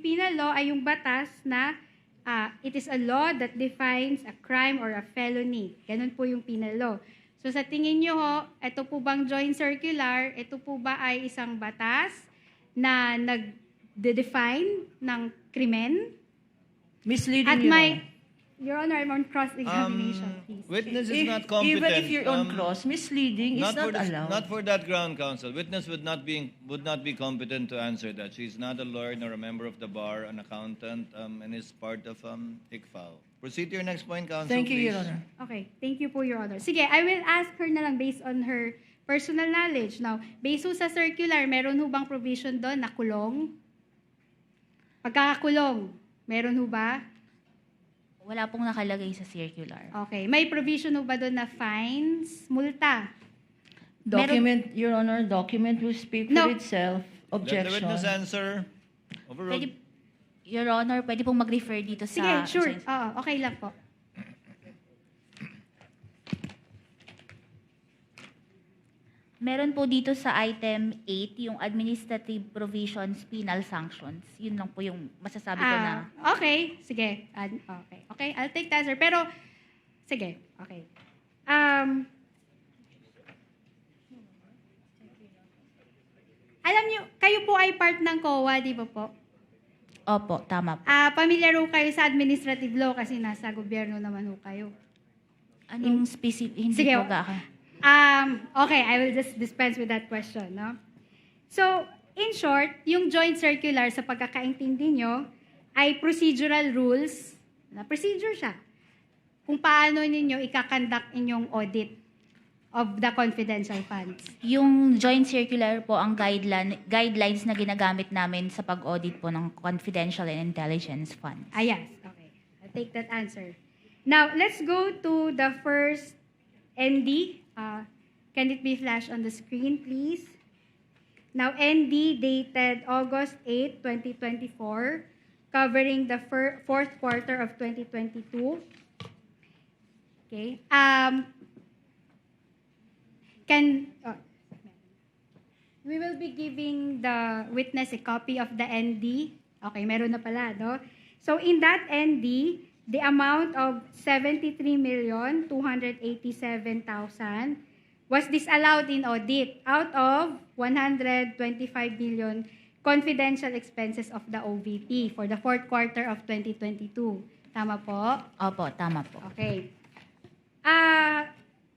penal law ay yung batas na it is a law that defines a crime or a felony. Ganun po yung penal law. So sa tingin nyo ho, ito po bang joint circular, ito po ba ay isang batas na nag-define ng krimen? Misleading, At Your may, Honor. Your Honor, I'm on cross-examination, please. Witness is not competent. Even if you're on cross, misleading is not allowed. Not for that ground, counsel. Witness would not be competent to answer that. She's not a lawyer nor a member of the bar, an accountant, and is part of ICFAO. Proceed to your next point, counsel. Thank you, please. Your Honor. Okay, thank you po, Your Honor. Sige, I will ask her na lang based on her personal knowledge. Now, based ho sa circular, meron ho bang provision doon na kulong? Pagkakakulong, meron ho ba? Wala pong nakalagay sa circular. Okay. May provision ho ba doon na fines, multa? Document, Your Honor, document will speak for No. itself. Let the Objection. witness answer. Overruled. Pwede, Your Honor, pwede pong mag-refer dito Sige, sa... sure. Oo, okay lang po. Meron po dito sa item 8, yung administrative provisions, penal sanctions. Yun lang po yung masasabi ko na. Okay, sige. Okay. Okay, I'll take the answer. Pero, sige, okay. Alam niyo, kayo po ay part ng COA, di ba po? Opo, tama po. Pamilyar ho kayo sa administrative law kasi nasa gobyerno naman ho kayo. Anong specific? Hindi Sige, po gaka. okay, I will just dispense with that question, no? So, in short, yung joint circular sa pagkakaintindi nyo ay procedural rules, na procedure siya, kung paano ninyo ikakandak inyong audit of the confidential funds. Yung joint circular po ang guidelines na ginagamit namin sa pag-audit po ng confidential and intelligence funds. Yes, okay. I'll take that answer. Now, let's go to the first ND. Can it be flashed on the screen, please? Now, ND dated August 8, 2024, covering the fourth quarter of 2022. Okay. We will be giving the witness a copy of the ND. Okay, meron na pala, no? So, in that ND, the amount of 73,287,000 was disallowed in audit out of 125 million confidential expenses of the OVP for the fourth quarter of 2022. Tama po? Opo, tama po. Okay.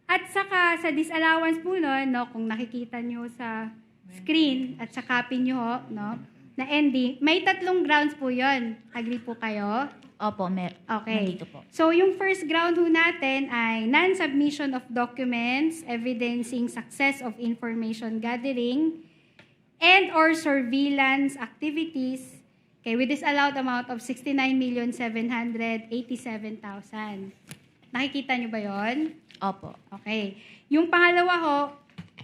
At saka sa disallowance po nun, no, kung nakikita nyo sa screen at sa copy nyo, no, na ND, may tatlong grounds po yon. Agree po kayo? Opo, Okay. nandito po. So, yung first ground ho natin ay non-submission of documents evidencing success of information gathering and or surveillance activities with this allowed amount of 69,787,000. Nakikita nyo ba yon? Opo. Okay. Yung pangalawa ho,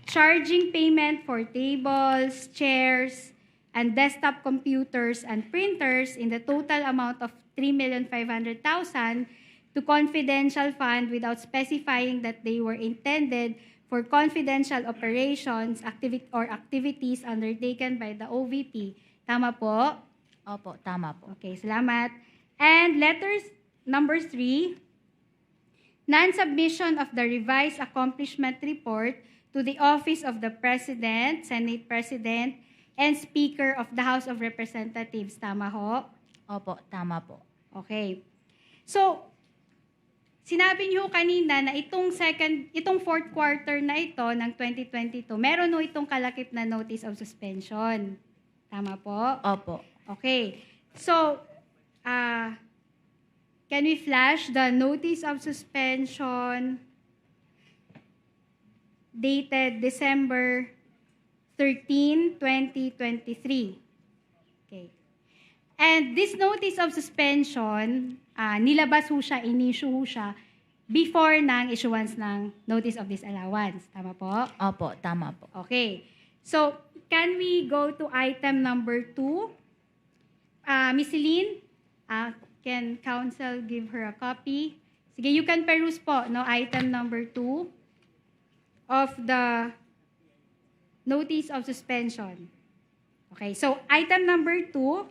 charging payment for tables, chairs, and desktop computers and printers in the total amount of 3,500,000 to confidential fund without specifying that they were intended for confidential operations activities undertaken by the OVP. Tama po? Opo, tama po. Okay, salamat. And letters number 3, non-submission of the revised accomplishment report to the Office of the President, Senate President, and Speaker of the House of Representatives. Tama ho? Opo, tama po. Okay. So, sinabi niyo kanina na itong fourth quarter na ito ng 2022, meron ho itong kalakip na notice of suspension. Tama po? Opo. Okay. So, can we flash the notice of suspension dated December 13, 2023? Okay. And this notice of suspension, nilabas ho siya, in-issue ho siya before ng issuance ng notice of disallowance. Tama po? Opo, tama po. Okay. So, can we go to item number 2? Miss Celine, can counsel give her a copy? Sige, you can peruse po, no, item number 2 of the notice of suspension. Okay, so item number 2,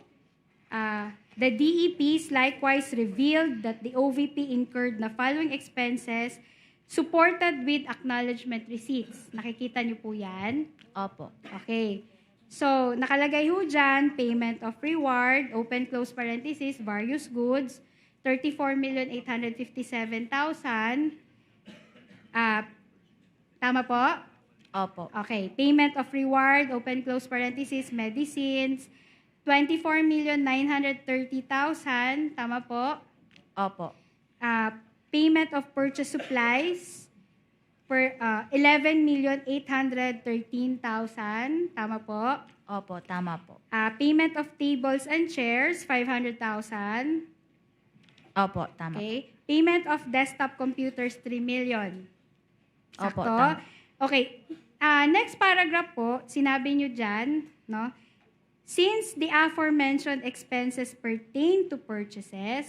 The DEPs likewise revealed that the OVP incurred the following expenses supported with acknowledgement receipts. Nakikita niyo po yan? Opo. Okay. So, nakalagay ho dyan, payment of reward, open close parenthesis, various goods, 34,857,000. Tama po? Opo. Okay. Payment of reward, open close parenthesis, medicines, 24,930,000. Tama po? Opo. Payment of purchase supplies, 11,813,000. Tama po? Opo, tama po. Payment of tables and chairs, 500,000. Opo, tama. Okay. Payment of desktop computers, 3 million. Opo, Sakto? tama. Okay. Next paragraph po, sinabi nyo dyan, no? Since the aforementioned expenses pertain to purchases,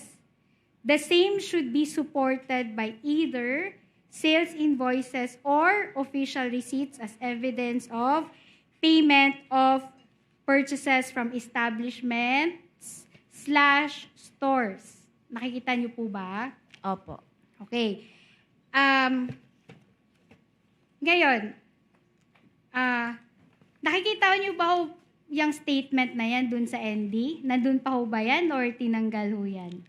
the same should be supported by either sales invoices or official receipts as evidence of payment of purchases from establishments/stores. Nakikita niyo po ba? Opo. Okay. Ngayon, nakikita niyo ba ho yung statement na yan dun sa ND? Nandun pa ho ba yan or tinanggal ho yan?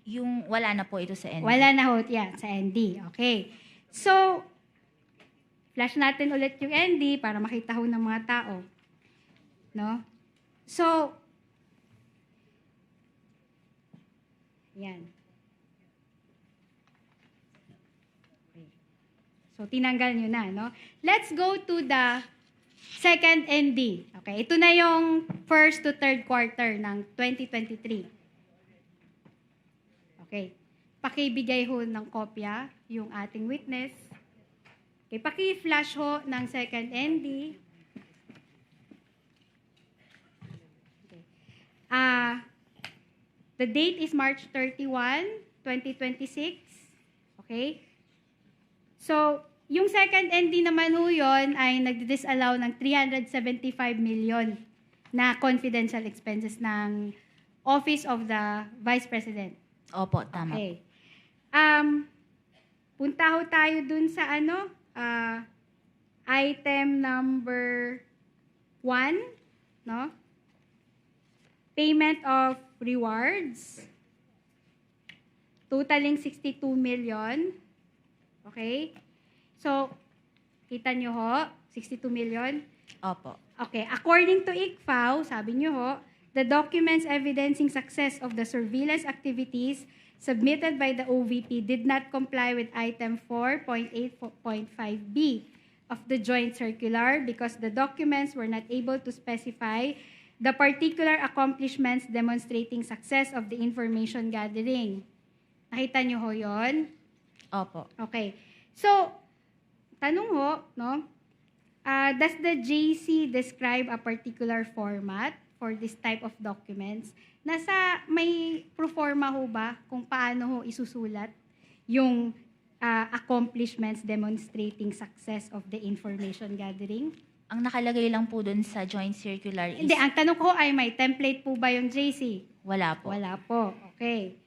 Yung wala na po ito sa end. Wala na ho yan sa ND. Okay. So, flash natin ulit yung ND para makita ho ng mga tao. No? So, yan. Okay. So, tinanggal nyo na, no? Let's go to the second ND. Okay, ito na yung first to third quarter ng 2023. Okay. Pakibigay ho ng kopya yung ating witness. Okay, paki-flash ho ng second ND. Okay. The date is March 31, 2026. Okay? So, yung second ND naman ho yun ay nag-disallow ng 375 million na confidential expenses ng Office of the Vice President. Opo, tama. Okay. Punta ho tayo dun sa item number 1, no? Payment of rewards. Totaling 62 million. Okay? So, kita nyo ho, 62 million. Opo. Okay, according to ICFAO, sabi nyo ho, the documents evidencing success of the surveillance activities submitted by the OVP did not comply with item 4.8.5b of the joint circular because the documents were not able to specify the particular accomplishments demonstrating success of the information gathering. Nakita nyo ho yun? Opo. Okay. So, tanong ho, no? Does the JC describe a particular format for this type of documents? May proforma ho ba kung paano ho isusulat yung accomplishments demonstrating success of the information gathering? Ang nakalagay lang po dun sa joint circular is Hindi, ang tanong ko ay may template po ba yung JC? wala po. Wala po. Okay.